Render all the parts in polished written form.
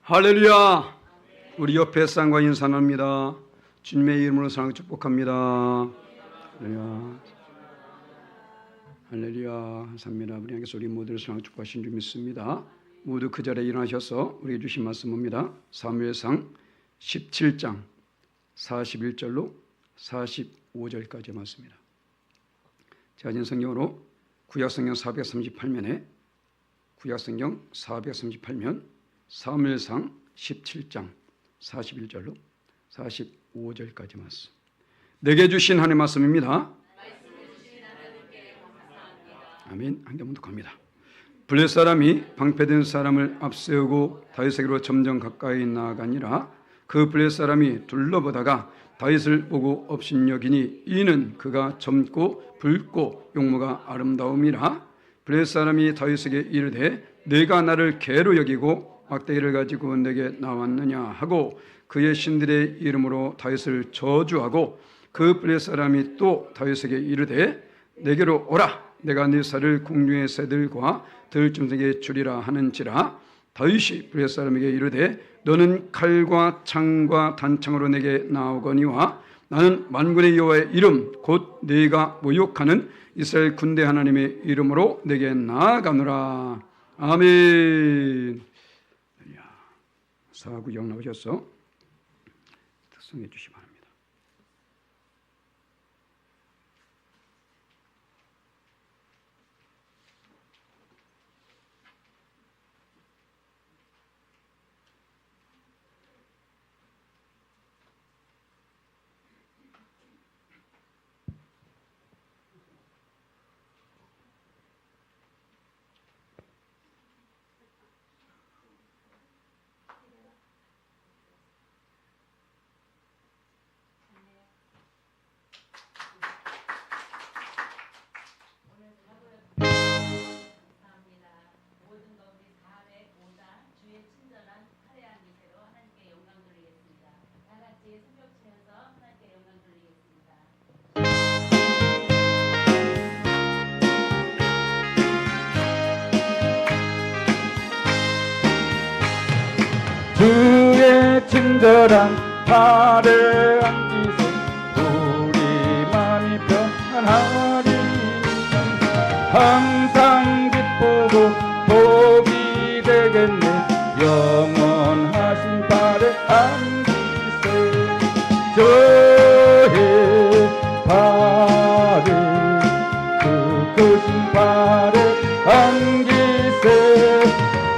할렐루야. 우리 옆에 쌍과 인사 나눕니다. 주님의 이름으로 사랑을 축복합니다. 할렐루야. 할렐루야. 감사합니다. 우리 안에서 우리 모두를 사랑을 축복하신 줄 믿습니다. 모두 그 자리에 일어나셔서 우리에게 주신 말씀입니다. 사무엘상 17장 41절로 45절까지 말씀입니다. 제가 가진 성경으로 구약성경 438면에 구약성경 438면 사무엘상 17장 41절로 45절까지 말씀. 내게 주신 하나님의 말씀입니다. 아멘. 한 개만 더 갑니다. 블레 사람이 방패된 사람을 앞세우고 다윗에게로 점점 가까이 나아가니라. 그 블레 사람이 둘러보다가 다윗을 보고 업신여기니 이는 그가 젊고 붉고 용모가 아름다움이라. 블레 사람이 다윗에게 이르되 내가 나를 개로 여기고 막대기를 가지고 내게 나왔느냐 하고 그의 신들의 이름으로 다윗을 저주하고 그 블레 사람이 또 다윗에게 이르되 내게로 오라. 내가 네 살을 궁중의 새들과 들짐승에게 주리라 하는지라. 다윗이 블레 사람에게 이르되 너는 칼과 창과 단창으로 내게 나오거니와 나는 만군의 여호와의 이름 곧 네가 모욕하는 이스라엘 군대 하나님의 이름으로 내게 나아가노라. 아멘. 사구경 나오셔서 특성해 주시기 바랍니다. 주의 친절한 팔에 앉으세 우리 마음이 평안하리. 항상 기쁘고 복이 되겠네. 영원하신 팔에 앉으세. 저의 팔에 그 크신 팔에 앉으세.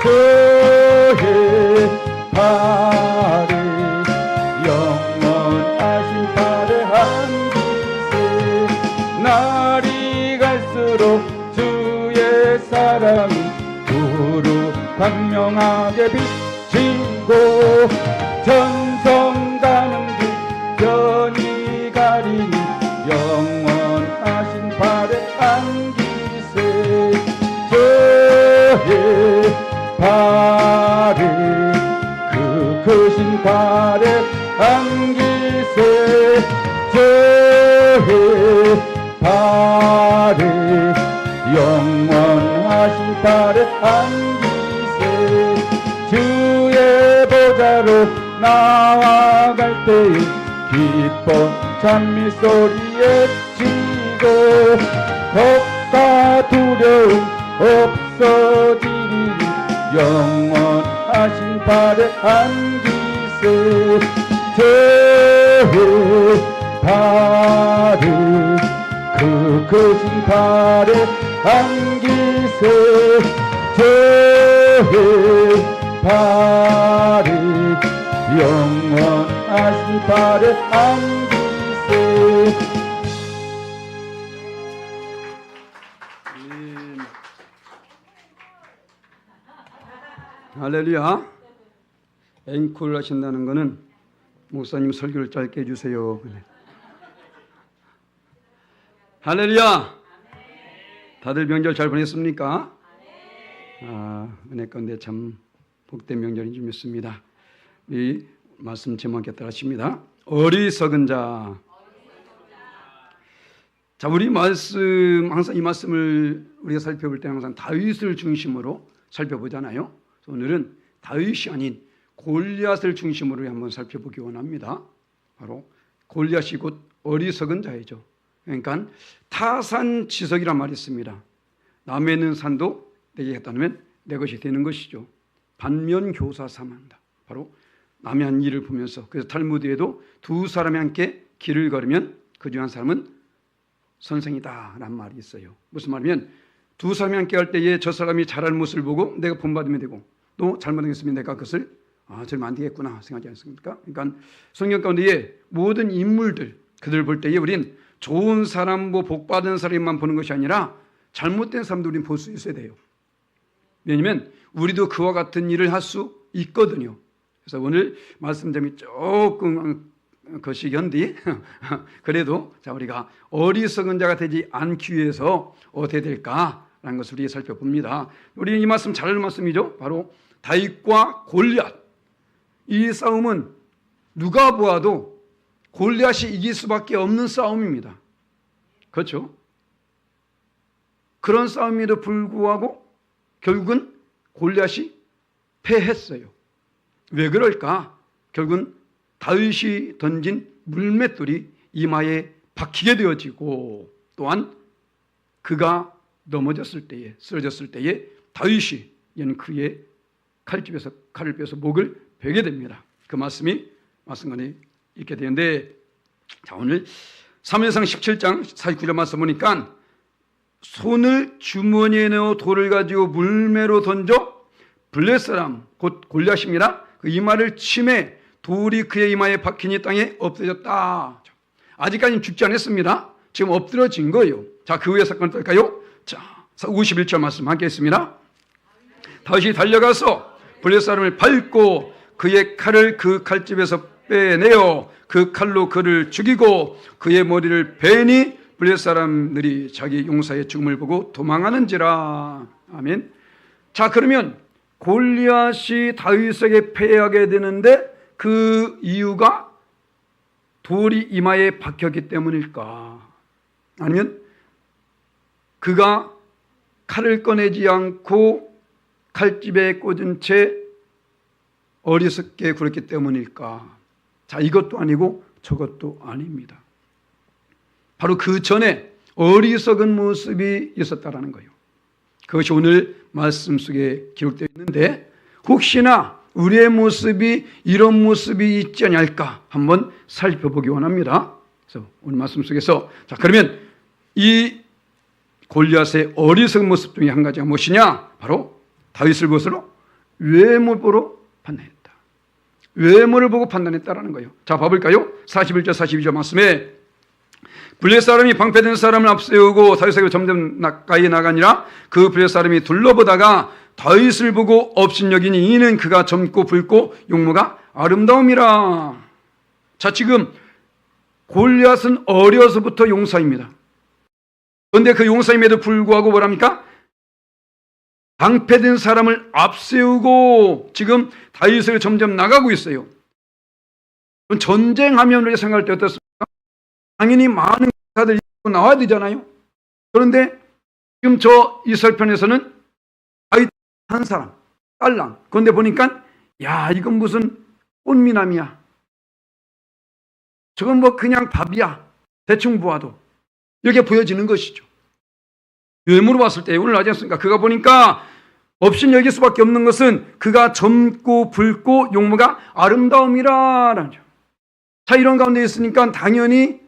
저의 팔에 영원하신 팔에 앉으세. 날이 갈수록 주의 사랑이 두루 광명하게 비치고 전성 가는 길 변히 가리니 영원하신 팔에 앉으세. 저의 팔에 크신 팔에 앉으세. 저의 팔에 영원하신 팔에 앉으세. 주의 보좌로 나아갈 때에 기뻐 찬미소리에 치고 겁과 두려움 없어지리니 영원하신 팔에 앉으세. 저의 팔에 그 크신 팔에 앉으세. 저의 팔에 영원하신 팔에 앉으세. 할렐루야. 앵콜 하신다는 것은 목사님 설교를 짧게 해주세요. 할렐루야. 다들 명절 잘 보냈습니까? 은혜 가운데 참 복된 명절인 줄 믿습니다. 우리 말씀 제목에 따라십니다. 어리석은 자. 자, 우리 말씀 항상 이 말씀을 우리가 살펴볼 때 항상 다윗을 중심으로 살펴보잖아요. 오늘은 다윗이 아닌 골리앗을 중심으로 한번 살펴보기 원합니다. 바로 골리앗이 곧 어리석은 자이죠. 그러니까 타산지석이란 말이 있습니다. 남에 있는 산도 내게 갖다 놓으면 내 것이 되는 것이죠. 반면교사 삼한다. 바로 남의 한 일을 보면서, 그래서 탈무드에도 두 사람이 함께 길을 걸으면 그 중 한 사람은 선생이다 라는 말이 있어요. 무슨 말이면 두 사람이 함께 할 때에 저 사람이 잘하는 모습을 보고 내가 본받으면 되고, 또 잘못했으면 내가 그것을 저러면 안 되겠구나 생각하지 않습니까? 그러니까 성경 가운데에 모든 인물들, 그들을 볼 때에 우린 좋은 사람, 복받은 사람만 보는 것이 아니라 잘못된 사람도 우린 볼 수 있어야 돼요. 왜냐하면 우리도 그와 같은 일을 할 수 있거든요. 그래서 오늘 말씀점이 조금 거시기한데 그래도 자, 우리가 어리석은 자가 되지 않기 위해서 어떻게 될까라는 것을 우리 살펴봅니다. 우리 이 말씀 잘 말씀이죠. 바로 다윗과 골리앗, 이 싸움은 누가 보아도 골리앗이 이길 수밖에 없는 싸움입니다. 그렇죠? 그런 싸움에도 불구하고 결국은 골리앗이 패했어요. 왜 그럴까? 결국은 다윗이 던진 물맷돌이 이마에 박히게 되어지고, 또한 그가 넘어졌을 때에, 쓰러졌을 때에 다윗이 그의 칼집에서 칼을 빼서 목을 베게 됩니다. 그 말씀이 말씀관에 있게 되는데, 자, 오늘 사무엘상 17장 49절 말씀 보니까 손을 주머니에 넣어 돌을 가지고 물매로 던져 블레 사람 곧 골리앗입니다. 그 이마를 치매 돌이 그의 이마에 박히니 땅에 엎드려졌다. 아직까지는 죽지 않았습니다. 지금 엎드려진 거예요. 자, 그 후의 사건은 어떨까요? 자, 51절 말씀 함께 했습니다. 다윗이 달려가서 블레 사람을 밟고 그의 칼을 그 칼집에서 빼내어 그 칼로 그를 죽이고 그의 머리를 베니 블레 사람들이 자기 용사의 죽음을 보고 도망하는지라. 아멘. 자, 그러면 골리앗이 다윗에게 패하게 되는데 그 이유가 돌이 이마에 박혔기 때문일까? 아니면 그가 칼을 꺼내지 않고 칼집에 꽂은 채 어리석게 굴었기 때문일까? 자, 이것도 아니고 저것도 아닙니다. 바로 그 전에 어리석은 모습이 있었다라는 거예요. 그것이 오늘 말씀 속에 기록되어 있는데, 혹시나 우리의 모습이 이런 모습이 있지 않을까 한번 살펴보기 원합니다. 그래서 오늘 말씀 속에서, 자, 그러면 이 골리앗의 어리석은 모습 중에 한 가지가 무엇이냐? 바로 다윗을 보고 외모로 판단했다. 외모를 보고 판단했다라는 거예요. 자, 봐볼까요? 41절 42절 말씀에 블레 사람이 방패된 사람을 앞세우고 다윗에게 점점 가까이 나가니라. 그 블레 사람이 둘러보다가 다윗을 보고 업신여기니 이는 그가 젊고 붉고 용모가 아름다움이라. 자, 지금 골리앗은 어려서부터 용사입니다. 그런데 그 용사임에도 불구하고 뭐랍니까? 방패된 사람을 앞세우고 지금 다윗을 점점 나가고 있어요. 전쟁하면 우리가 생각할 때 어떻습니까? 당연히 많은 기사들이 나와야 되잖아요. 그런데 지금 저 이스라엘 편에서는 다윗 한 사람, 딸랑. 그런데 보니까 야, 이건 무슨 꽃미남이야. 저건 뭐 그냥 밥이야. 대충 보아도. 이렇게 보여지는 것이죠. 외모로 봤을 때 오늘 하지 않습니까? 그가 보니까 없인 여길 수밖에 없는 것은 그가 젊고 붉고 용모가 아름다움이라. 자, 이런 가운데 있으니까 당연히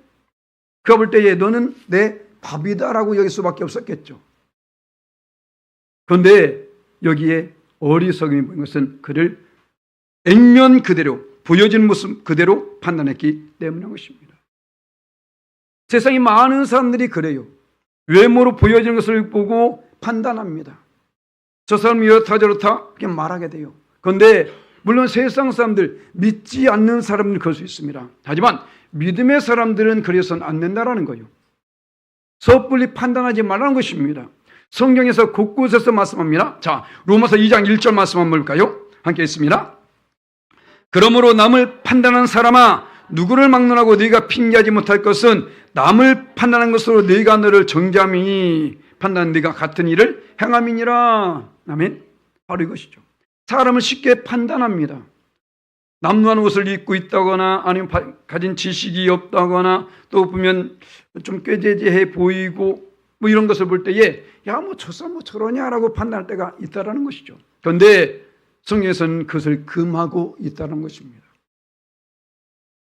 그가 볼 때에 너는 내 밥이다라고 여길 수밖에 없었겠죠. 그런데 여기에 어리석음이 보인 것은 그를 액면 그대로 보여진 모습 그대로 판단했기 때문인 것입니다. 세상에 많은 사람들이 그래요. 외모로 보여지는 것을 보고 판단합니다. 저 사람이 이렇다 저렇다 그렇게 말하게 돼요. 그런데 물론 세상 사람들, 믿지 않는 사람들은 그럴 수 있습니다. 하지만 믿음의 사람들은 그래서는 안 된다라는 거예요. 섣불리 판단하지 말라는 것입니다. 성경에서 곳곳에서 말씀합니다. 자, 로마서 2장 1절 말씀 한번 볼까요? 함께 있습니다. 그러므로 남을 판단하는 사람아, 누구를 막론하고 너희가 핑계하지 못할 것은 남을 판단하는 것으로 너희가 너를 정죄함이니 판단하는 네가 같은 일을 행함이니라. 아멘. 바로 이것이죠. 사람을 쉽게 판단합니다. 남루한 옷을 입고 있다거나 아니면 가진 지식이 없다거나 또 보면 좀 꾀죄죄해 보이고 뭐 이런 것을 볼 때에 야 뭐 저 사람 뭐 저러냐라고 판단할 때가 있다라는 것이죠. 그런데 성경에서는 그것을 금하고 있다는 것입니다.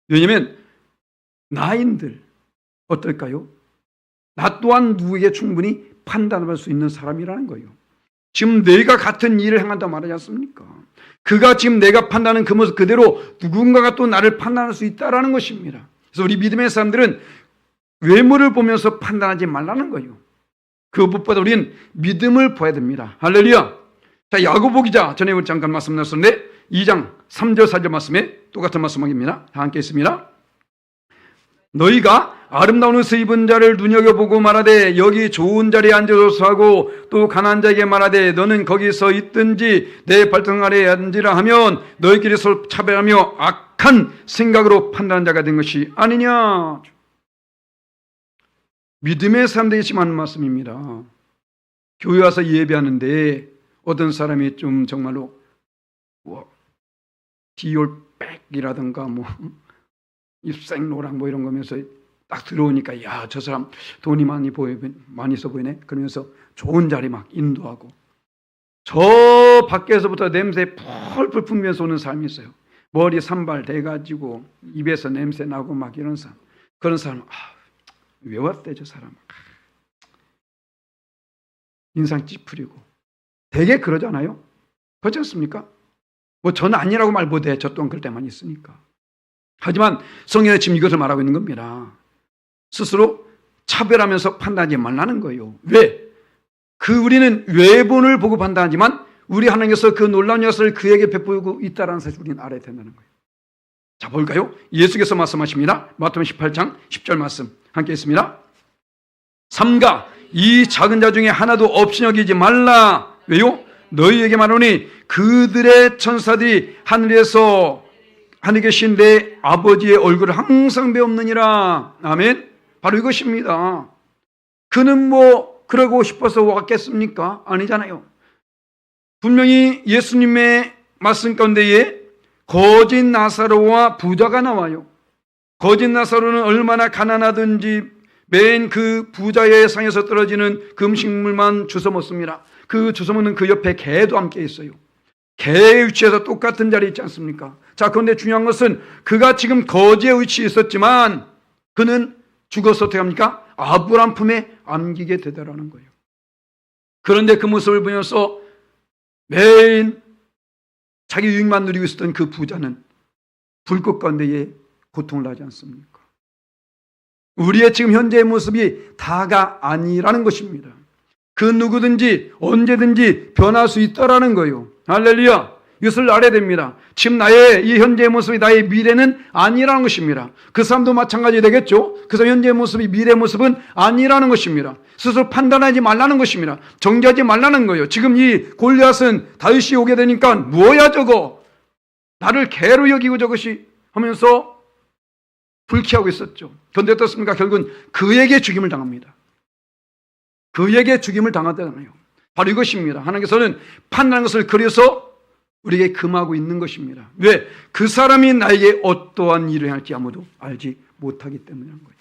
왜냐하면 나인들 어떨까요? 나 또한 누구에게 충분히 판단할 수 있는 사람이라는 거예요. 지금 내가 같은 일을 행한다 말하지 않습니까? 그가 지금 내가 판단하는 그 모습 그대로 누군가가 또 나를 판단할 수 있다라는 것입니다. 그래서 우리 믿음의 사람들은 외모를 보면서 판단하지 말라는 거예요. 그 무엇보다 우리는 믿음을 봐야 됩니다. 할렐루야. 자, 야고보 기자 전에 우리 잠깐 말씀 나눴었는데 2장 3절 4절 말씀에 똑같은 말씀입니다. 다 함께 있습니다. 너희가 아름다운 옷을 입은 자를 눈여겨보고 말하되 여기 좋은 자리에 앉아서 하고 또 가난한 자에게 말하되 너는 거기서 있든지 내 발등 아래에 앉으라 하면 너희끼리 서로 차별하며 악한 생각으로 판단한 자가 된 것이 아니냐. 믿음의 사람들이 지금 하는 말씀입니다. 교회 와서 예배하는데 어떤 사람이 좀 정말로 디올백이라든가 뭐 입생로랑 뭐 이런 거면서 딱 들어오니까 야, 저 사람 돈이 많이 있어 보이네. 그러면서 좋은 자리 막 인도하고 저 밖에서부터 냄새 펄펄 풍기면서 오는 사람이 있어요. 머리 산발 돼가지고 입에서 냄새 나고 막 이런 사람. 그런 사람 왜 왔대 저 사람. 인상 찌푸리고 되게 그러잖아요. 그렇지 않습니까? 뭐 저는 아니라고 말 못해. 저 또한 그럴 때만 있으니까. 하지만 성경은 지금 이것을 말하고 있는 겁니다. 스스로 차별하면서 판단하지 말라는 거예요. 왜? 우리는 외본을 보고 판단하지만 우리 하나님께서 그 놀라운 역사를 그에게 베풀고 있다는 사실을 우리는 알아야 된다는 거예요. 자, 볼까요? 예수께서 말씀하십니다. 마태복음 18장 10절 말씀 함께 있습니다. 삼가 이 작은 자 중에 하나도 없이 여기지 말라. 왜요? 너희에게 말하노니 그들의 천사들이 하늘에 계신 내 아버지의 얼굴을 항상 배옵느니라. 아멘. 바로 이것입니다. 그는 뭐 그러고 싶어서 왔겠습니까? 아니잖아요. 분명히 예수님의 말씀 가운데에 거짓 나사로와 부자가 나와요. 거짓 나사로는 얼마나 가난하든지 맨 그 부자의 상에서 떨어지는 그 음식물만 주워 먹습니다. 그 주워 먹는 그 옆에 개도 함께 있어요. 개의 위치에서 똑같은 자리에 있지 않습니까? 자, 그런데 중요한 것은 그가 지금 거지의 위치에 있었지만 그는 죽어서 어떻게 합니까? 아브라함 품에 안기게 되더라는 거예요. 그런데 그 모습을 보면서 매일 자기 유익만 누리고 있었던 그 부자는 불꽃 가운데에 고통을 하지 않습니까? 우리의 지금 현재의 모습이 다가 아니라는 것입니다. 그 누구든지 언제든지 변할 수 있다라는 거예요. 할렐루야. 이것을 알아야 됩니다. 지금 나의 이 현재의 모습이 나의 미래는 아니라는 것입니다. 그 사람도 마찬가지 되겠죠. 그 사람 현재의 모습이 미래의 모습은 아니라는 것입니다. 스스로 판단하지 말라는 것입니다. 정죄하지 말라는 거예요. 지금 이 골리앗은 다윗이 오게 되니까 뭐야 저거. 나를 개로 여기고 저것이 하면서 불쾌하고 있었죠. 그런데 어떻습니까? 결국은 그에게 죽임을 당합니다. 그에게 죽임을 당하잖아요. 바로 이것입니다. 하나님께서는 판단하는 것을 그려서 우리에게 금하고 있는 것입니다. 왜? 그 사람이 나에게 어떠한 일을 할지 아무도 알지 못하기 때문인 거예요.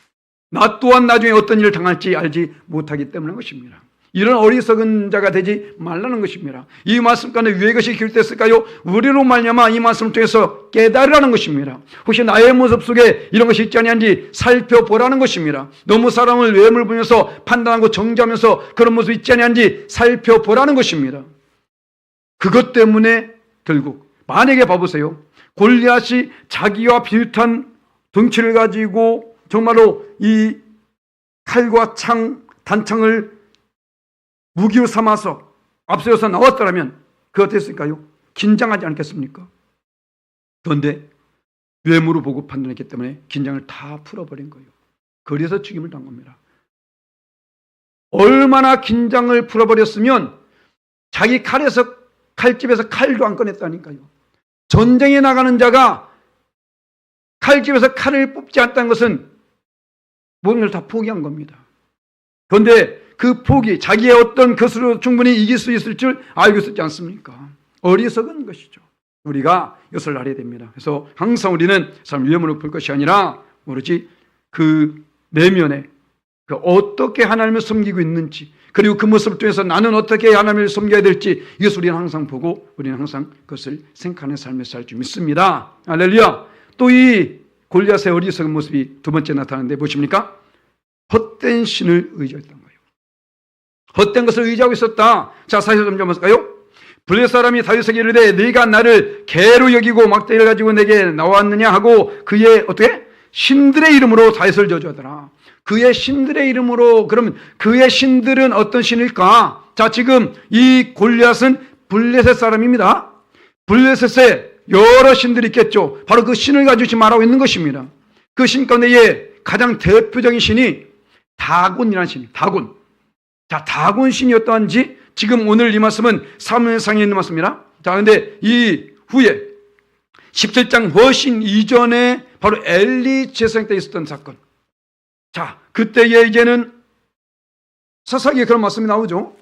나 또한 나중에 어떤 일을 당할지 알지 못하기 때문인 것입니다. 이런 어리석은 자가 되지 말라는 것입니다. 이 말씀 가운데 왜 이것이 기록됐을까요? 우리로 말미암아 이 말씀을 통해서 깨달으라는 것입니다. 혹시 나의 모습 속에 이런 것이 있지 않는지 살펴보라는 것입니다. 너무 사람을 외모를 보면서 판단하고 정죄하면서 그런 모습이 있지 않는지 살펴보라는 것입니다. 그것 때문에 결국 만약에 봐보세요. 골리앗이 자기와 비슷한 덩치를 가지고 정말로 이 칼과 단창을 무기로 삼아서 앞서서 나왔더라면 그 어땠을까요? 긴장하지 않겠습니까? 그런데 외모로 보고 판단했기 때문에 긴장을 다 풀어버린 거예요. 그래서 죽임을 당한 겁니다. 얼마나 긴장을 풀어버렸으면 자기 칼집에서 칼도 안 꺼냈다니까요. 전쟁에 나가는 자가 칼집에서 칼을 뽑지 않았다는 것은 모든 걸 다 포기한 겁니다. 그런데 그 포기, 자기의 어떤 것으로 충분히 이길 수 있을 줄 알고 있었지 않습니까? 어리석은 것이죠. 우리가 이것을 알아야 됩니다. 그래서 항상 우리는 삶을 위험으로 볼 것이 아니라 모르지 그 내면에 그 어떻게 하나님을 섬기고 있는지, 그리고 그 모습을 통해서 나는 어떻게 하나님을 섬겨야 될지, 이것을 우리는 항상 보고 우리는 항상 그것을 생각하는 삶을 살 줄 믿습니다. 할렐루야. 또 이 골리앗의 어리석은 모습이 두 번째 나타나는데 무엇입니까? 헛된 신을 의지했던 거예요. 헛된 것을 의지하고 있었다. 자, 43절 한번 볼까요? 블레셋 사람이 다윗에게 이르되 네가 나를 개로 여기고 막대기를 가지고 내게 나왔느냐 하고 그의 어떻게? 신들의 이름으로 다윗을 저주하더라. 그의 신들의 이름으로. 그러면 그의 신들은 어떤 신일까? 자, 지금 이 골리앗은 블레셋 사람입니다. 블레셋에 여러 신들이 있겠죠. 바로 그 신을 가지고 지금 말하고 있는 것입니다. 그 신 가운데에 가장 대표적인 신이 다곤이라는 신이에요. 다곤. 자, 다곤 신이 어떠한지 지금 오늘 이 말씀은 사무엘상에 있는 말씀입니다. 자, 근데 이 후에 17장 훨씬 이전에 바로 엘리 제사장 때 있었던 사건. 자, 그때에 이제는 사사기에 그런 말씀이 나오죠.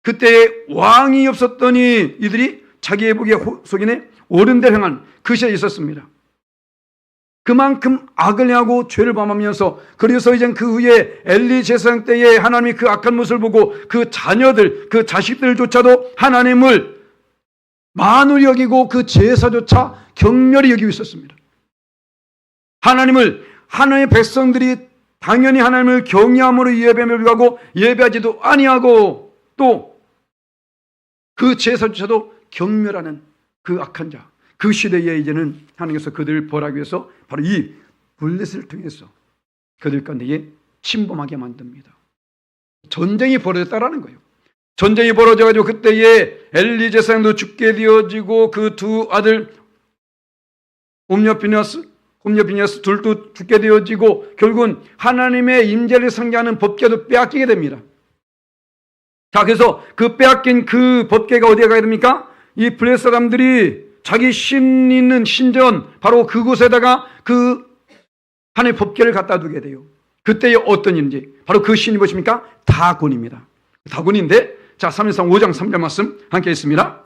그때에 왕이 없었더니 이들이 자기의 복에 속이네 옳은 대로 행한 그 시대에 있었습니다. 그만큼 악을 행하고 죄를 범하면서, 그래서 이제 그 후에 엘리 제사장 때에 하나님이 그 악한 모습을 보고 그 자녀들, 그 자식들조차도 하나님을 만홀히 여기고 그 제사조차 경멸히 여기고 있었습니다. 하나님의 백성들이 당연히 하나님을 경외함으로 예배를 불구하고 예배하지도 아니하고 또 그 제사조차도 경멸하는 그 악한 자, 그 시대에 이제는 하나님께서 그들을 벌하기 위해서 바로 이 블레셋을 통해서 그들 가운데에 침범하게 만듭니다. 전쟁이 벌어졌다라는 거예요. 전쟁이 벌어져가지고 그때에 엘리 제사장도 죽게 되어지고 그 두 아들 홈녀 비느하스 둘도 죽게 되어지고 결국은 하나님의 임재를 상기하는 법궤도 빼앗기게 됩니다. 자, 그래서 그 빼앗긴 그 법궤가 어디에 가야 됩니까? 이 블레셋 사람들이 자기 신 있는 신전 바로 그곳에다가 그 하나님의 법궤를 갖다 두게 돼요. 그때에 어떤 일인지 바로 그 신이 무엇입니까? 다곤입니다. 다곤인데, 자, 사무엘상 5장 3절 말씀 함께 있습니다.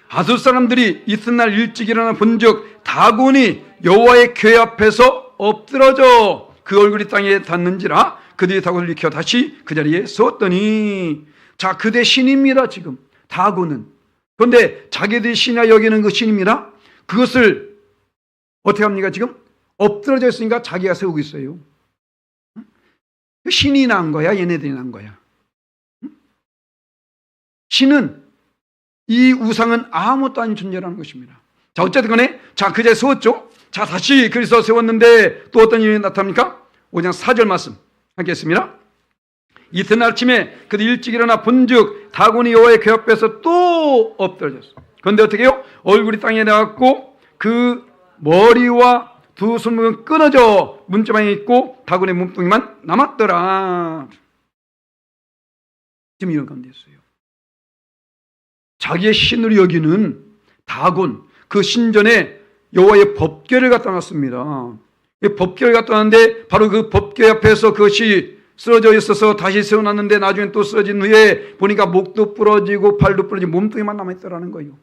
아수 사람들이 이튿날 일찍 일어나 본즉 다곤이 여호와의 궤 앞에서 엎드러져 그 얼굴이 땅에 닿는지라 그들이 다곤을 일으켜 다시 그 자리에 서었더니, 자, 그대 신입니다. 지금 다곤은. 그런데 자기들이 신이라 여기는 그 신입니다. 그것을 어떻게 합니까? 지금 엎드러져 있으니까 자기가 세우고 있어요. 신이 난 거야? 얘네들이 난 거야? 신은, 이 우상은 아무것도 아닌 존재라는 것입니다. 자, 어쨌든 간에, 자, 그 자리에 세웠죠? 자, 다시 그리스도 세웠는데 또 어떤 일이 나타납니까? 5장 4절 말씀 하겠습니다. 이튿날 아침에 그들 일찍 일어나 본즉 다곤이 여호와의 궤 앞에서 또 엎드러졌어. 그런데 어떻게 해요? 얼굴이 땅에 닿았고 그 머리와 두 손목은 끊어져 문지방에 있고 다곤의 몸뚱이만 남았더라. 지금 이런 가운데 있어요. 자기의 신으로 여기는 다곤, 그 신전에 여호와의 법궤를 갖다 놨습니다. 법궤를 갖다 놨는데 바로 그 법궤 앞에서 그것이 쓰러져 있어서 다시 세워놨는데 나중에 또 쓰러진 후에 보니까 목도 부러지고 팔도 부러지고 몸뚱이만 남아있더라는 거예요.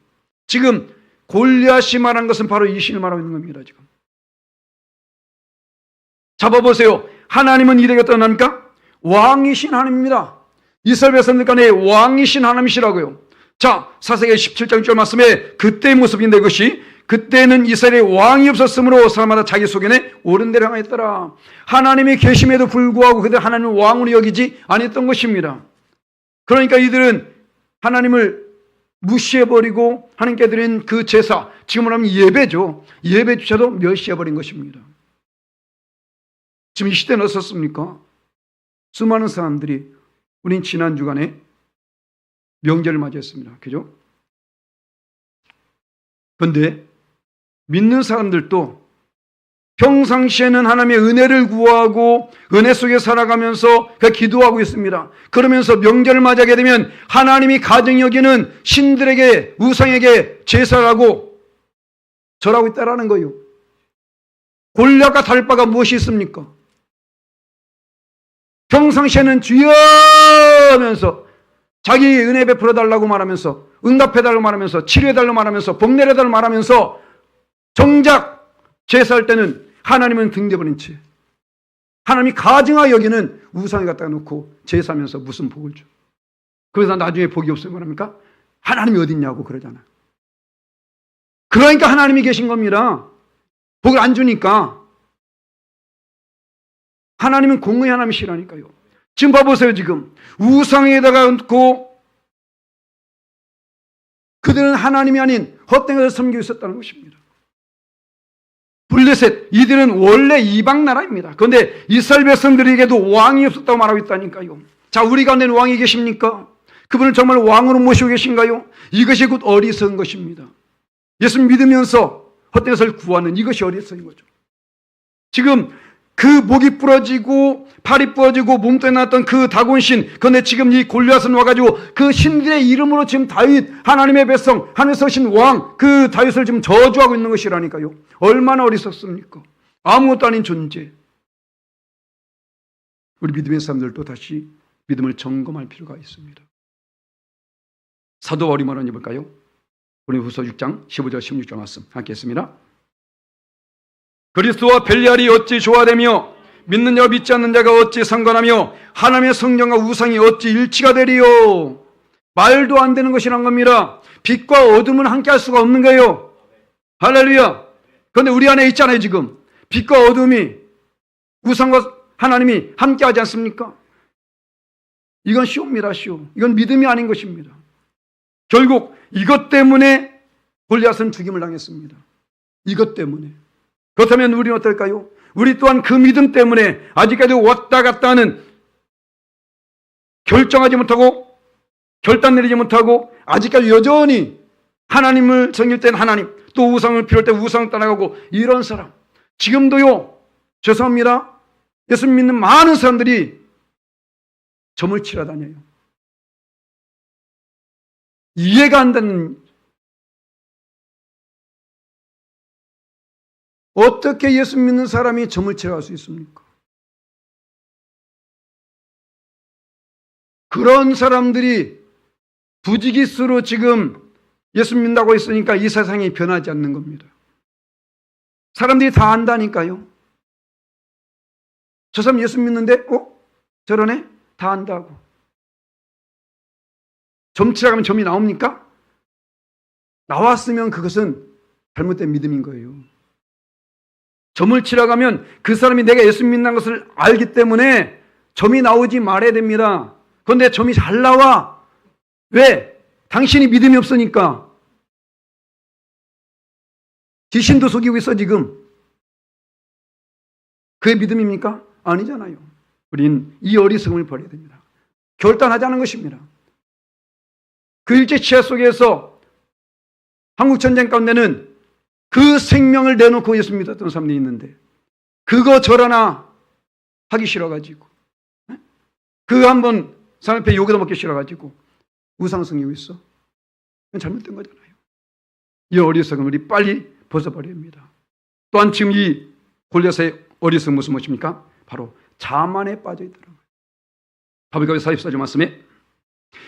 지금 골리앗이 말한 것은 바로 이 신을 말하고 있는 겁니다. 지금 잡아보세요. 하나님은 이들에게 떠납니까? 왕이신 하나님입니다. 이스라엘 백성들 간에 왕이신 하나님이시라고요. 자, 사사기 17장 6절 말씀에 그때의 모습인데, 이것이 그때는 이스라엘에 왕이 없었으므로 사람마다 자기 소견에 옳은 대로 행하였더라. 하나님이 계심에도 불구하고 그들 하나님을 왕으로 여기지 않았던 것입니다. 그러니까 이들은 하나님을 무시해버리고 하나님께 드린 그 제사, 지금으로 하면 예배죠. 예배조차도 멸시해버린 것입니다. 지금 이 시대는 어떻습니까? 수많은 사람들이, 우린 지난 주간에 명절을 맞이했습니다. 그죠? 그런데 믿는 사람들도 평상시에는 하나님의 은혜를 구하고 은혜 속에 살아가면서 기도하고 있습니다. 그러면서 명절을 맞이하게 되면 하나님이 가정이 여기는 신들에게, 우상에게 제사를 하고 절하고 있다는 거예요. 골리앗과 다를 바가 무엇이 있습니까? 평상시에는 주여 하면서 자기 은혜 베풀어 달라고 말하면서, 응답해 달라고 말하면서, 치료해 달라고 말하면서, 복 내려 달라고 말하면서 정작 제사할 때는 하나님은 등져버린 채 하나님이 가증하여 여기는 우상에 갖다가 놓고 제사하면서 무슨 복을 줘. 그래서 나중에 복이 없으면 뭐합니까? 하나님이 어디 있냐고 그러잖아요. 그러니까 하나님이 계신 겁니다. 복을 안 주니까. 하나님은 공의의 하나님이시라니까요. 지금 봐보세요. 지금 우상에다가 얹고 그들은 하나님이 아닌 헛된 것을 섬기고 있었다는 것입니다. 블레셋, 이들은 원래 이방 나라입니다. 그런데 이스라엘 백성들에게도 왕이 없었다고 말하고 있다니까요. 자, 우리 가운데는 왕이 계십니까? 그분을 정말 왕으로 모시고 계신가요? 이것이 곧 어리석은 것입니다. 예수 믿으면서 헛된 것을 구하는 이것이 어리석은 거죠. 지금 그 목이 부러지고 팔이 부러지고 몸뚱이 났던 그 다곤신, 그런데 지금 이 골리앗은 와가지고 그 신들의 이름으로 지금 다윗, 하나님의 백성, 하늘에서 오신 왕, 그 다윗을 지금 저주하고 있는 것이라니까요. 얼마나 어리석습니까? 아무것도 아닌 존재. 우리 믿음의 사람들도 다시 믿음을 점검할 필요가 있습니다. 사도 바울이 뭐라는지 볼까요? 고린도후서 6장 15절 16절 말씀 함께 했습니다. 그리스도와 벨리알이 어찌 조화되며 믿는 자와 믿지 않는 자가 어찌 상관하며 하나님의 성령과 우상이 어찌 일치가 되리요. 말도 안 되는 것이란 겁니다. 빛과 어둠은 함께 할 수가 없는 거예요. 할렐루야. 그런데 우리 안에 있잖아요. 지금 빛과 어둠이, 우상과 하나님이 함께 하지 않습니까? 이건 쇼입니다. 쇼. 이건 믿음이 아닌 것입니다. 결국 이것 때문에 골리앗은 죽임을 당했습니다. 이것 때문에. 그렇다면 우리는 어떨까요? 우리 또한 그 믿음 때문에 아직까지 왔다 갔다 하는, 결정하지 못하고 결단 내리지 못하고 아직까지 여전히 하나님을 섬길 때는 하나님, 또 우상을 필요할 때 우상을 따라가고 이런 사람, 지금도요, 죄송합니다, 예수 믿는 많은 사람들이 점을 치러 다녀요. 이해가 안 되는, 어떻게 예수 믿는 사람이 점을 치러 갈 수 있습니까? 그런 사람들이 부지기수로 지금 예수 믿는다고 했으니까 이 세상이 변하지 않는 겁니다. 사람들이 다 안다니까요. 저 사람 예수 믿는데 저러네? 다 안다고. 점 치러 가면 점이 나옵니까? 나왔으면 그것은 잘못된 믿음인 거예요. 점을 치러 가면 그 사람이 내가 예수 믿는 것을 알기 때문에 점이 나오지 말아야 됩니다. 그런데 점이 잘 나와. 왜? 당신이 믿음이 없으니까. 귀신도 속이고 있어 지금. 그게 믿음입니까? 아니잖아요. 우린 이 어리석음을 버려야 됩니다. 결단하자는 것입니다. 그 일제 치하 속에서 한국전쟁 가운데는 그 생명을 내놓고 예수 믿었던 사람들이 있는데 그거 저러나 하기 싫어가지고 그 한번 사람 앞에 욕을 먹기 싫어가지고 우상 섬기고 있어. 그건 잘못된 거잖아요. 이 어리석음을 우리 빨리 벗어버려야 합니다. 또한 지금 이 골리앗의 어리석은 무슨 무엇입니까? 바로 자만에 빠져있더라고요. 바벨가의 44절 말씀에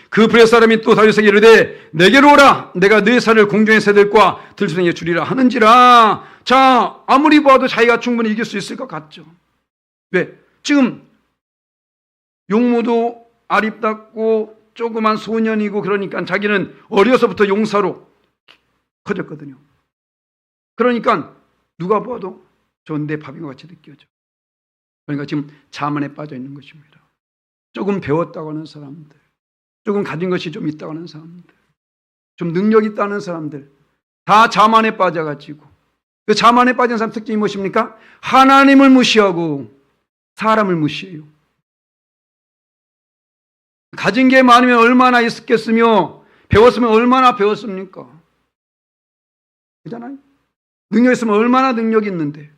그 블레셋 사람이 또 다윗에게 이르되 내게로 오라 내가 네 살을 공중의 새들과 들소리에 주리라 하는지라. 자, 아무리 봐도 자기가 충분히 이길 수 있을 것 같죠. 왜? 지금 용모도 아립답고 조그만 소년이고 그러니까 자기는 어려서부터 용사로 커졌거든요. 그러니까 누가 봐도 전 내 밥인 것 같이 느껴져. 그러니까 지금 자만에 빠져 있는 것입니다. 조금 배웠다고 하는 사람들, 조금 가진 것이 좀 있다고 하는 사람들, 좀 능력 있다는 사람들, 다 자만에 빠져가지고, 그 자만에 빠진 사람 특징이 무엇입니까? 하나님을 무시하고 사람을 무시해요. 가진 게 많으면 얼마나 있었겠으며 배웠으면 얼마나 배웠습니까? 그잖아요. 능력 있으면 얼마나 능력이 있는데.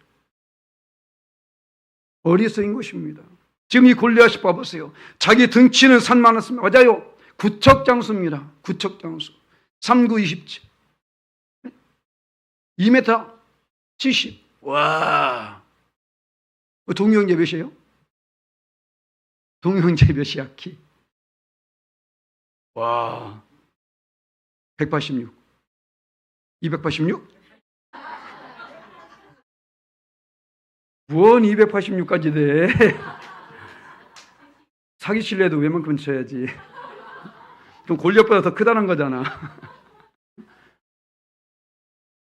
어리석인 것입니다. 지금 이 골리앗이 봐보세요. 자기 등치는 산만 했습니다. 맞아요. 구척장수입니다. 구척장수. 3구 27. 2m 70. 와. 동유 형제 몇이에요? 동유 형제 몇이야, 키? 와, 186, 286? 원 286까지 돼. 사기칠래도 웬만큼 쳐야지. 그럼 골리앗보다 더 크다는 거잖아.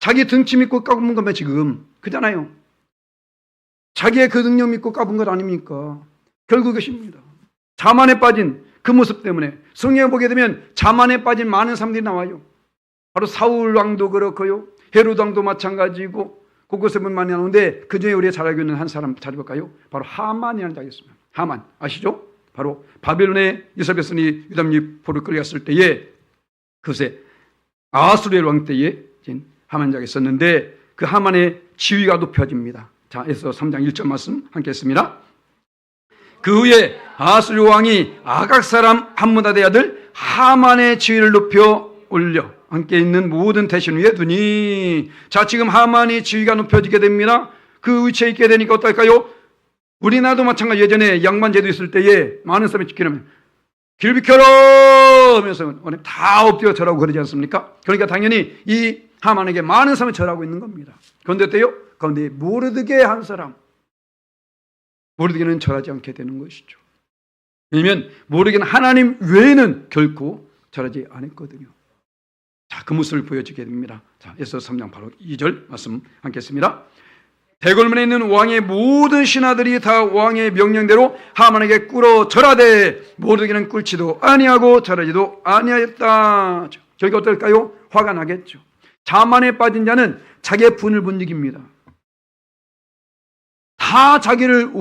자기 등치 믿고 까본 거면 지금 그잖아요. 자기의 그 능력 믿고 까본 것 아닙니까? 결국 이것입니다. 자만에 빠진 그 모습 때문에 성경에 보게 되면 자만에 빠진 많은 사람들이 나와요. 바로 사울 왕도 그렇고요, 헤로드 왕도 마찬가지고 곳곳에 보면 많이 나오는데 그 중에 우리가 잘 알고 있는 한 사람 찾아볼까요? 바로 하만이라는 자가 있습니다. 하만 아시죠? 바로 바벨론의 이사벨선이 유담리포를 끌려갔을 때에 그것에 아하수에르 왕 때에 하만 자가 있었는데 그 하만의 지위가 높여집니다. 자, 에서 3장 1절 말씀 함께 했습니다. 그 후에 아하수에르 왕이 아각 사람 함므다의 아들 하만의 지위를 높여 올려 함께 있는 모든 대신 위에 두니. 자, 지금 하만이 지위가 높여지게 됩니다. 그 위치에 있게 되니까 어떨까요? 우리나라도 마찬가지. 예전에 양반제도 있을 때에 많은 사람이 지키려면 길 비켜라 하면서 다 엎드려 절하고 그러지 않습니까? 그러니까 당연히 이 하만에게 많은 사람이 절하고 있는 겁니다. 그런데 어때요? 그런데 모르드게 한 사람, 모르드게는 절하지 않게 되는 것이죠. 왜냐하면 모르드게는 하나님 외에는 결코 절하지 않았거든요. 자, 그 모습을 보여주게 됩니다. 자, 에서 3장 바로 2절 말씀 함께 했습니다. 대궐문에 있는 왕의 모든 신하들이 다 왕의 명령대로 하만에게 꿇어 절하되 모르드게는 꿇지도 아니하고 절하지도 아니하였다. 결국 어떨까요? 화가 나겠죠. 자만에 빠진 자는 자기의 분을 못 이깁니다. 다 자기를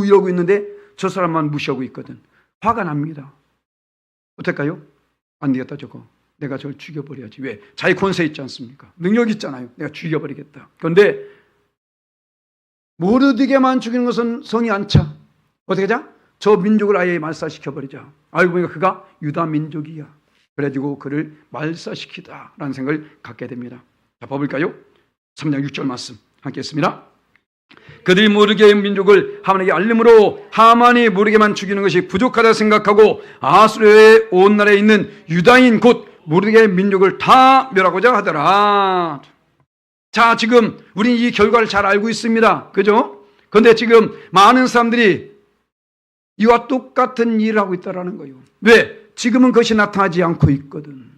이러고 있는데 저 사람만 무시하고 있거든. 화가 납니다. 어떨까요? 안 되겠다 저거. 내가 저걸 죽여버려야지. 왜? 자기 권세 있지 않습니까? 능력 있잖아요. 내가 죽여버리겠다. 그런데 모르드게만 죽이는 것은 성이 안 차. 어떻게 하자? 저 민족을 아예 말살시켜버리자. 알고 보니까 그가 유다 민족이야. 그래가지고 그를 말살시키다라는 생각을 갖게 됩니다. 자, 봐볼까요? 3장 6절 말씀 함께 했습니다. 그들이 모르게의 민족을 하만에게 알림으로 하만이 모르게만 죽이는 것이 부족하다 생각하고 아수르의 온 나라에 있는 유다인 곧 모르게의 민족을 다 멸하고자 하더라. 자, 지금 우리는 이 결과를 잘 알고 있습니다. 그죠? 그런데 지금 많은 사람들이 이와 똑같은 일을 하고 있다는 거예요. 왜? 지금은 그것이 나타나지 않고 있거든.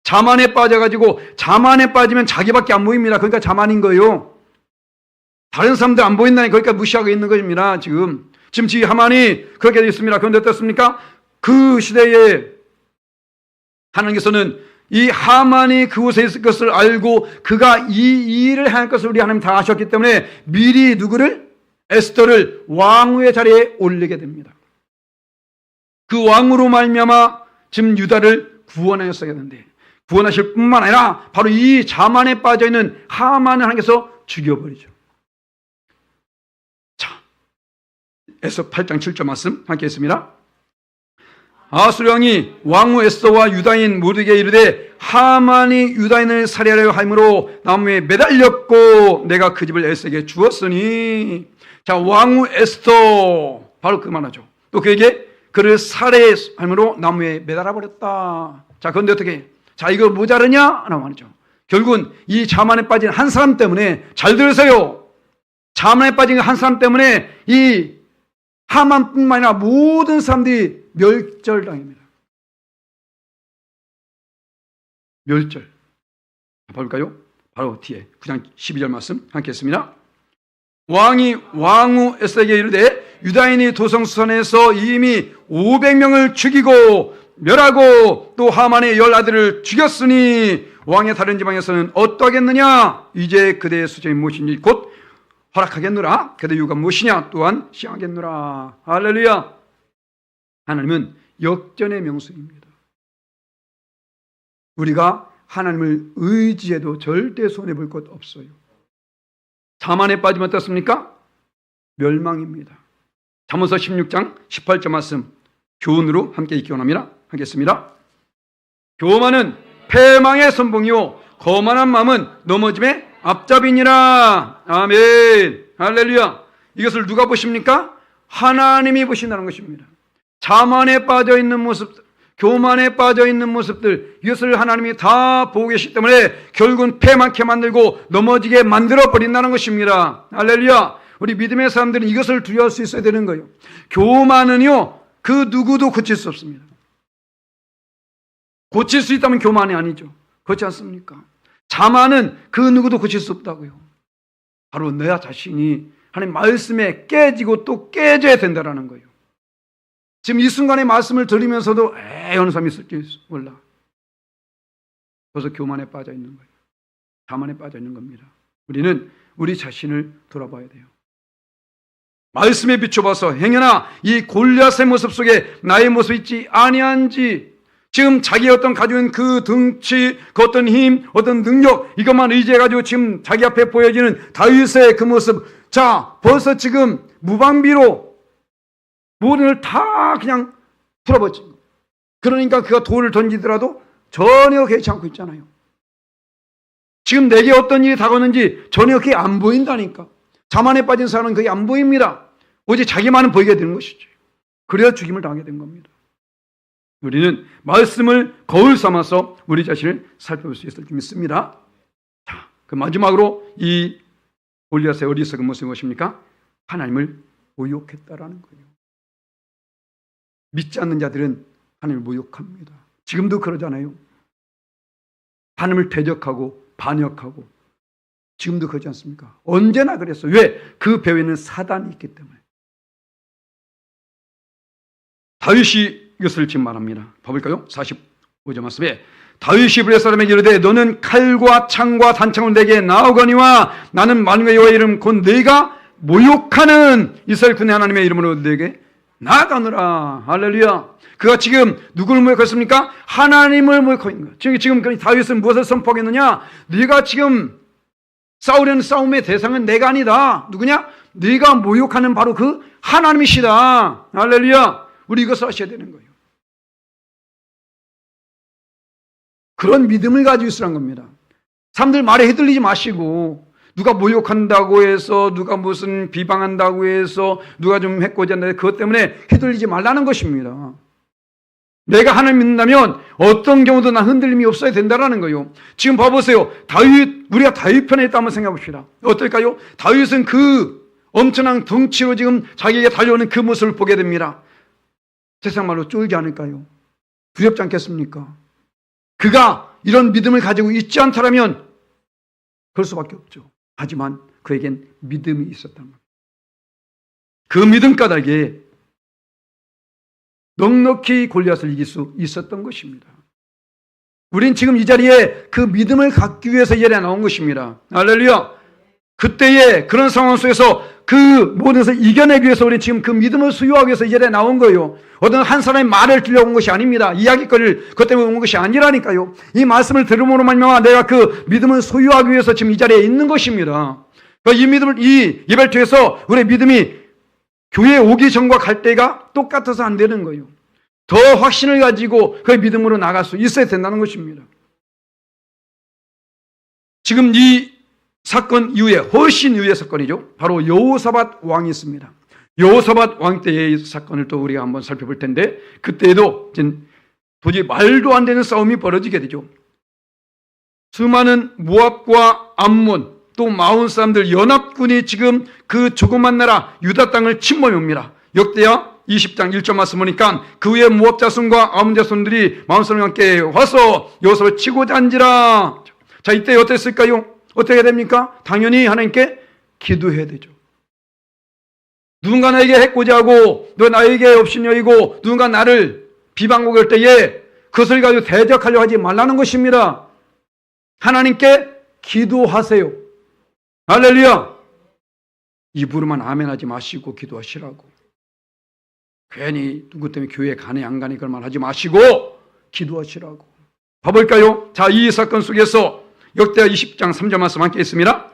자만에 빠져가지고 자만에 빠지면 자기밖에 안 보입니다. 그러니까 자만인 거예요. 다른 사람들 안 보인다니 그러니까 무시하고 있는 것입니다. 지금 하만이 그렇게 되어 있습니다. 그런데 어떻습니까? 그 시대에 하나님께서는 이 하만이 그곳에 있을 것을 알고 그가 이 일을 할 것을 우리 하나님 다 아셨기 때문에 미리 누구를? 에스더를 왕후의 자리에 올리게 됩니다. 그 왕으로 말미암아 지금 유다를 구원하셨어야 되는데 구원하실 뿐만 아니라 바로 이 자만에 빠져있는 하만을 하나님께서 죽여버리죠. 자, 에서 8장 7절 말씀 함께 했습니다. 아수르 왕이 왕후 에스더와 유다인 모르드게에 이르되 하만이 유다인을 살해하려 하므로 나무에 매달렸고 내가 그 집을 에스더에게 주었으니. 자, 왕후 에스더 바로 그 말하죠. 또 그에게 그를 살해함으로 나무에 매달아 버렸다. 자, 그런데 어떻게? 자, 이거 모자르냐? 라고 말이죠. 결국은 이 자만에 빠진 한 사람 때문에, 잘 들으세요. 자만에 빠진 한 사람 때문에 이 하만뿐만 아니라 모든 사람들이 멸절당합니다. 멸절. 볼까요? 바로 뒤에 9장 12절 말씀 함께 했습니다. 왕이 왕후 에스더에게 이르되 유다인이 도성수산에서 이미 500명을 죽이고 멸하고 또 하만의 10아들을 죽였으니 왕의 다른 지방에서는 어떠하겠느냐? 이제 그대의 수정이 무엇인지 곧 허락하겠노라. 그대의 이유가 무엇이냐? 또한 시행하겠노라. 할렐루야. 하나님은 역전의 명수입니다. 우리가 하나님을 의지해도 절대 손해볼 것 없어요. 자만에 빠지면 어떻습니까? 멸망입니다. 잠언서 16장 18절 말씀 교훈으로 함께 읽기 원합니다. 하겠습니다. 교만은 패망의 선봉이요 거만한 마음은 넘어짐의 앞잡이니라. 아멘. 할렐루야. 이것을 누가 보십니까? 하나님이 보신다는 것입니다. 자만에 빠져 있는 모습, 교만에 빠져 있는 모습들, 이것을 하나님이 다 보고 계시기 때문에 결국은 패망케 만들고 넘어지게 만들어 버린다는 것입니다. 할렐루야. 우리 믿음의 사람들은 이것을 두려워할 수 있어야 되는 거예요. 교만은요, 그 누구도 고칠 수 없습니다. 고칠 수 있다면 교만이 아니죠. 그렇지 않습니까? 자만은 그 누구도 고칠 수 없다고요. 바로 내 자신이 하나님 말씀에 깨지고 또 깨져야 된다는 거예요. 지금 이 순간에 말씀을 들으면서도 어느 사람이 있을지 몰라. 벌써 교만에 빠져 있는 거예요. 자만에 빠져 있는 겁니다. 우리는 우리 자신을 돌아봐야 돼요. 말씀에 비춰봐서 행여나 이 골리앗의 모습 속에 나의 모습이 있지 아니한지, 지금 자기 어떤 가지고 있는 그 등치, 그 어떤 힘, 어떤 능력, 이것만 의지해가지고 지금 자기 앞에 보여지는 다윗의 그 모습, 자, 벌써 지금 무방비로 모든 걸 다 그냥 풀어버린 거예요. 그러니까 그가 돌을 던지더라도 전혀 개의치 않고 있잖아요. 지금 내게 어떤 일이 다가오는지 전혀 그게 안 보인다니까. 자만에 빠진 사람은 그게 안 보입니다. 오직 자기만은 보이게 되는 것이죠. 그래야 죽임을 당하게 된 겁니다. 우리는 말씀을 거울 삼아서 우리 자신을 살펴볼 수 있을 줄 믿습니다. 자, 그 마지막으로 이 골리앗의 어리석은 모습이 무엇입니까? 하나님을 모욕했다라는 거예요. 믿지 않는 자들은 하나님을 모욕합니다. 지금도 그러잖아요. 하나님을 대적하고 반역하고 지금도 그러지 않습니까? 언제나 그랬어요. 왜? 그 배후에는 사단이 있기 때문에. 다윗이 이것을 지금 말합니다. 봐볼까요? 45절 말씀에 다윗이 블레셋 사람에게 이르되 너는 칼과 창과 단창을 내게 나오거니와 나는 만군의 여호와의 이름 곧 네가 모욕하는 이스라엘 군의 하나님의 이름으로 내게 나아가느라. 할렐루야. 그가 지금 누구를 모욕했습니까? 하나님을 모욕한 거예요. 지금 다윗은 무엇을 선포하겠느냐? 네가 지금 싸우려는 싸움의 대상은 내가 아니다. 누구냐? 네가 모욕하는 바로 그 하나님이시다. 할렐루야. 우리 이것을 아셔야 되는 거예요. 그런 믿음을 가지고 있으란 겁니다. 사람들 말에 휘둘리지 마시고, 누가 모욕한다고 해서, 누가 무슨 비방한다고 해서, 누가 좀 해코지 한다 해서 그것 때문에 휘둘리지 말라는 것입니다. 내가 하나님 믿는다면 어떤 경우도 난 흔들림이 없어야 된다는 거예요. 지금 봐보세요. 우리가 다윗 편에 있다 한번 생각해 봅시다. 어떨까요? 다윗은 그 엄청난 덩치로 지금 자기에게 달려오는 그 모습을 보게 됩니다. 세상 말로 쫄지 않을까요? 두렵지 않겠습니까? 그가 이런 믿음을 가지고 있지 않다면 그럴 수밖에 없죠. 하지만 그에겐 믿음이 있었단 말이에요. 그 믿음 까닭에 넉넉히 골리앗을 이길 수 있었던 것입니다. 우린 지금 이 자리에 그 믿음을 갖기 위해서 이 자리에 나온 것입니다. 할렐루야. 그때의 그런 상황 속에서 그 모든 것을 이겨내기 위해서 우리는 지금 그 믿음을 수요하기 위해서 이 자리에 나온 거예요. 어떤 한 사람의 말을 들려온 것이 아닙니다. 이야기거리를 그것 때문에 온 것이 아니라니까요. 이 말씀을 들음으로 말미암아 내가 그 믿음을 소유하기 위해서 지금 이 자리에 있는 것입니다. 이 믿음을, 이 예배투에서 우리의 믿음이 교회에 오기 전과 갈 때가 똑같아서 안 되는 거예요. 더 확신을 가지고 그 믿음으로 나갈 수 있어야 된다는 것입니다. 지금 이 사건 이후에, 훨씬 이후의 사건이죠. 바로 여호사밧 왕이 있습니다. 여호사밧 왕 때의 이 사건을 또 우리가 한번 살펴볼 텐데, 그때에도 도저히 말도 안 되는 싸움이 벌어지게 되죠. 수많은 모압과 암몬, 또 마온 사람들 연합군이 지금 그 조그만 나라 유다 땅을 침범해 옵니다. 역대하 20장 1절 말씀 보니까 그 후에 모압 자손과 암몬 자손들이 마온 사람과 함께 와서 여호사밧을 치고자 한지라. 자, 이때 어땠을까요? 어떻게 해야 됩니까? 당연히 하나님께 기도해야 되죠. 누군가 나에게 해코지하고 너 나에게 업신여이고 누군가 나를 비방하고 그럴 때에 그것을 가지고 대적하려고 하지 말라는 것입니다. 하나님께 기도하세요. 할렐루야. 입으로만 아멘하지 마시고 기도하시라고. 괜히 누구 때문에 교회에 가네 안 가네 그런 말 하지 마시고 기도하시라고. 봐볼까요? 자, 이 사건 속에서 역대하 20장 3절 말씀 함께 있습니다.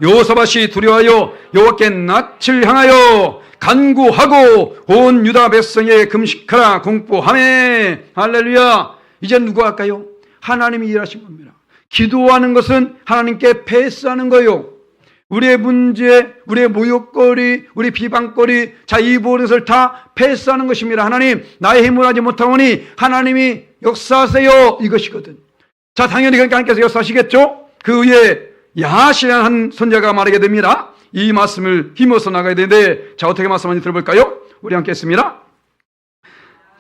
여호사밧이 두려워하여 여호와께 낯을 향하여 간구하고 온 유다 백성에 금식하라 공포하매. 할렐루야. 이제 누가 할까요? 하나님이 일하신 겁니다. 기도하는 것은 하나님께 패스하는 거예요. 우리의 문제, 우리의 모욕거리, 우리 비방거리, 자, 이 모든 것을 다 패스하는 것입니다. 하나님, 나의 힘으로 하지 못하오니 하나님이 역사하세요. 이것이거든. 자, 당연히 하나님께서 역사하시겠죠? 그 위에 야신한 한 선자가 말하게 됩니다. 이 말씀을 힘어서 나가야 되는데, 자, 어떻게 말씀하는지 들어볼까요? 우리 함께 했습니다.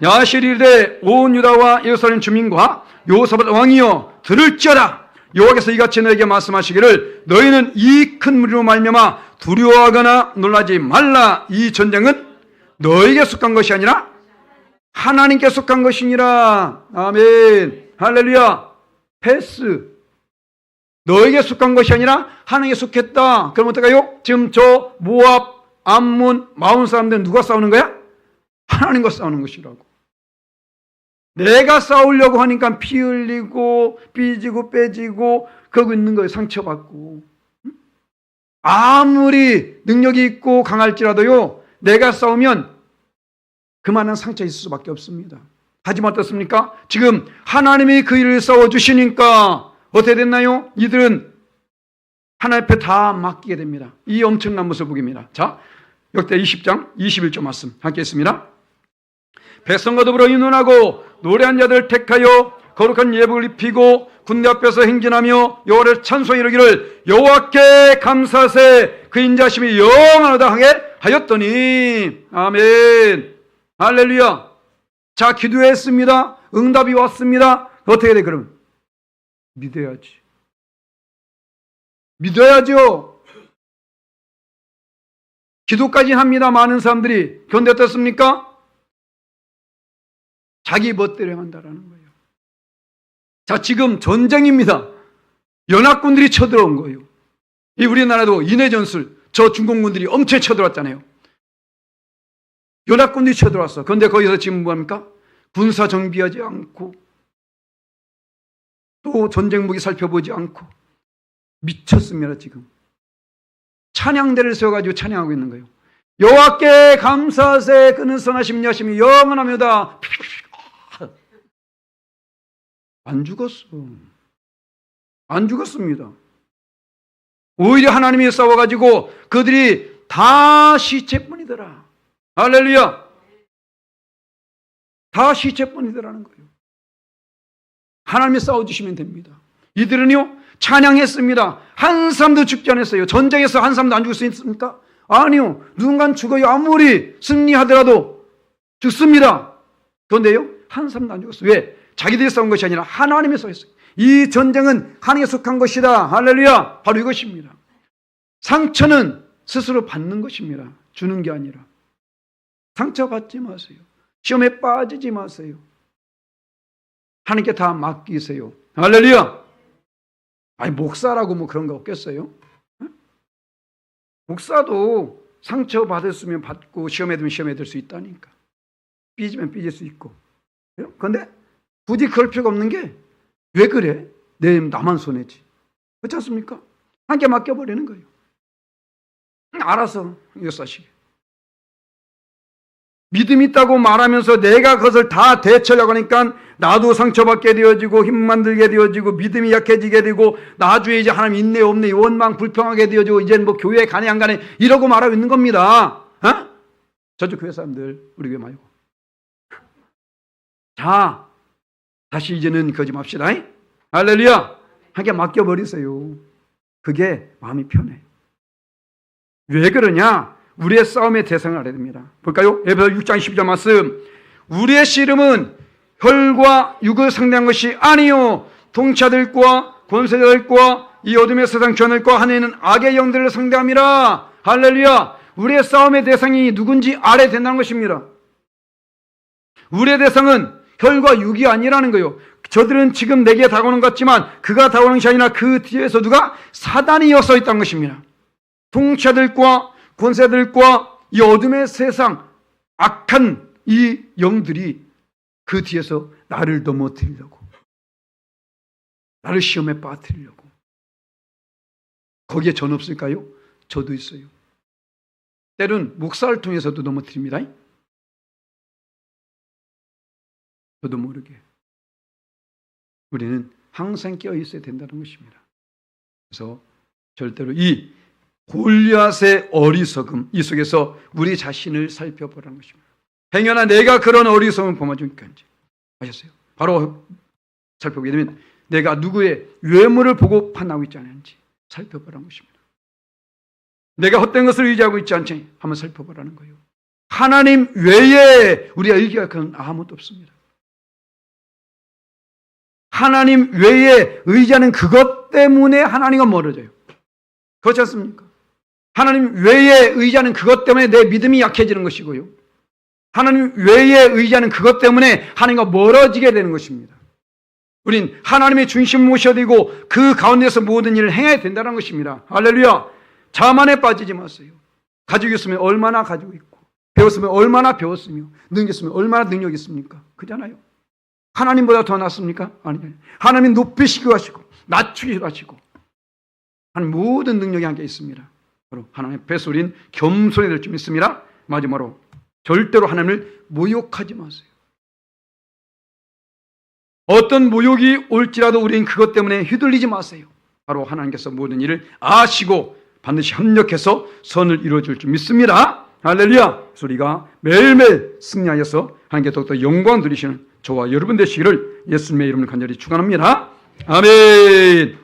야시리되 온 유다와 예루살렘 주민과 여호사밧 왕이여 들을지어다. 여호와께서 이같이 너에게 말씀하시기를 너희는 이 큰 무리로 말미암아 두려워하거나 놀라지 말라. 이 전쟁은 너에게 속한 것이 아니라 하나님께 속한 것이니라. 아멘. 할렐루야. 패스. 너에게 속한 것이 아니라 하나님께 속했다. 그럼 어떨까요? 지금 저 모압, 암몬, 마온 사람들은 누가 싸우는 거야? 하나님과 싸우는 것이라고. 내가 싸우려고 하니까 피 흘리고 삐지고 빼지고 그러고 있는 거예요. 상처받고. 아무리 능력이 있고 강할지라도요, 내가 싸우면 그만한 상처 있을 수밖에 없습니다. 하지만 어떻습니까? 지금 하나님이 그 일을 싸워주시니까 어떻게 됐나요? 이들은 하나님 앞에 다 맡기게 됩니다. 이 엄청난 모습을 보입니다. 자, 역대 20장 21절 말씀 함께 했습니다. 백성과 더불어 의논하고 노래한 자들 택하여 거룩한 예복을 입히고 군대 앞에서 행진하며 여호와를 찬송하여 이르기를 여호와께 감사세 그 인자심이 영원하다 하게 하였더니. 아멘. 할렐루야. 자, 기도했습니다. 응답이 왔습니다. 어떻게 돼 그러면? 믿어야지. 믿어야죠. 기도까지 합니다. 많은 사람들이. 그런데 어떻습니까? 자기 멋대로 한다라는 거예요. 자, 지금 전쟁입니다. 연합군들이 쳐들어온 거예요. 이 우리나라도 인해전술, 저 중공군들이 엄청 쳐들어왔잖아요. 연합군들이 쳐들어왔어. 그런데 거기서 지금 뭐합니까? 군사 정비하지 않고 또 전쟁 무기 살펴보지 않고 미쳤습니다. 지금 찬양대를 세워가지고 찬양하고 있는 거예요. 여호와께 감사하세 그는 선하심 여심이 영원하며다. 안 죽었어. 안 죽었습니다. 오히려 하나님이 싸워가지고 그들이 다 시체뿐이더라. 할렐루야. 다 시체뿐이더라는 거예요. 하나님이 싸워주시면 됩니다. 이들은요 찬양했습니다. 한 사람도 죽지 않았어요. 전쟁에서 한 사람도 안 죽을 수 있습니까? 아니요. 누군가는 죽어요. 아무리 승리하더라도 죽습니다. 그런데요 한 사람도 안 죽었어요. 왜? 자기들이 싸운 것이 아니라 하나님이 싸웠어요. 이 전쟁은 하나님께 속한 것이다. 할렐루야. 바로 이것입니다. 상처는 스스로 받는 것입니다. 주는 게 아니라. 상처받지 마세요. 시험에 빠지지 마세요. 하나님께 다 맡기세요. 할렐루야. 아니 목사라고 뭐 그런 거 없겠어요? 목사도 상처 받았으면 받고 시험에 들면 시험에 들 수 있다니까. 삐지면 삐질 수 있고. 그런데 굳이 그럴 필요가 없는 게 왜 그래? 나만 손해지. 그렇지 않습니까? 함께 맡겨버리는 거예요. 알아서 역사시게. 믿음 있다고 말하면서 내가 그것을 다 대처하려고 하니까 나도 상처받게 되어지고 힘만 들게 되어지고 믿음이 약해지게 되고 나중에 이제 하나님 있네 없네 원망 불평하게 되어지고 이제는 뭐 교회 가네 안 가네 이러고 말하고 있는 겁니다. 어? 저쪽 교회 사람들 우리 교회 말고. 자, 다시 이제는 거짓합시다. 할렐루야. 함께 맡겨버리세요. 그게 마음이 편해. 왜 그러냐? 우리의 싸움의 대상을 알아야 됩니다. 볼까요? 에베소 6장 12절 말씀. 우리의 씨름은 혈과 육을 상대한 것이 아니요 통치자들과 권세자들과 이 어둠의 세상 주관들과 하나님은 악의 영들을 상대함이라. 할렐루야. 우리의 싸움의 대상이 누군지 알아야 된다는 것입니다. 우리의 대상은 혈과 육이 아니라는 거예요. 저들은 지금 내게 다가오는 것 같지만 그가 다가오는 것이 아니라 그 뒤에서 누가? 사단이 서 있다는 것입니다. 통치자들과 권세들과 이 어둠의 세상 악한 이 영들이 그 뒤에서 나를 넘어뜨리려고, 나를 시험에 빠뜨리려고. 거기에 전 없을까요? 저도 있어요. 때론 목사를 통해서도 넘어뜨립니다. 저도 모르게. 우리는 항상 깨어 있어야 된다는 것입니다. 그래서 절대로 이 골리앗의 어리석음, 이 속에서 우리 자신을 살펴보라는 것입니다. 행여나 내가 그런 어리석음을 범하지 않는지 아셨어요? 바로 살펴보게 되면 내가 누구의 외모를 보고 판단하고 있지 않은지 살펴보라는 것입니다. 내가 헛된 것을 의지하고 있지 않지 한번 살펴보라는 거예요. 하나님 외에 우리가 의지할 것은 아무것도 없습니다. 하나님 외에 의지하는 그것 때문에 하나님과 멀어져요. 그렇지 않습니까? 하나님 외에 의지하는 그것 때문에 내 믿음이 약해지는 것이고요. 하나님 외에 의지하는 그것 때문에 하나님과 멀어지게 되는 것입니다. 우린 하나님의 중심 모셔야 되고 그 가운데서 모든 일을 행해야 된다는 것입니다. 할렐루야. 자만에 빠지지 마세요. 가지고 있으면 얼마나 가지고 있고 배웠으면 얼마나 배웠으며 능력있으면 얼마나 능력이 있습니까? 그잖아요. 하나님보다 더 낫습니까? 아니요. 하나님 높이시기도 하시고 낮추기도 하시고 하나님 모든 능력이 함께 있습니다. 바로 하나님의 뱃소리인 겸손이 될 줄 믿습니다. 마지막으로 절대로 하나님을 모욕하지 마세요. 어떤 모욕이 올지라도 우리는 그것 때문에 휘둘리지 마세요. 바로 하나님께서 모든 일을 아시고 반드시 협력해서 선을 이루어줄 줄 믿습니다. 할렐루야. 우리가 매일매일 승리하여서 하나님께 더욱더 영광 드리시는 저와 여러분 되시기를 예수님의 이름으로 간절히 축원합니다. 아멘.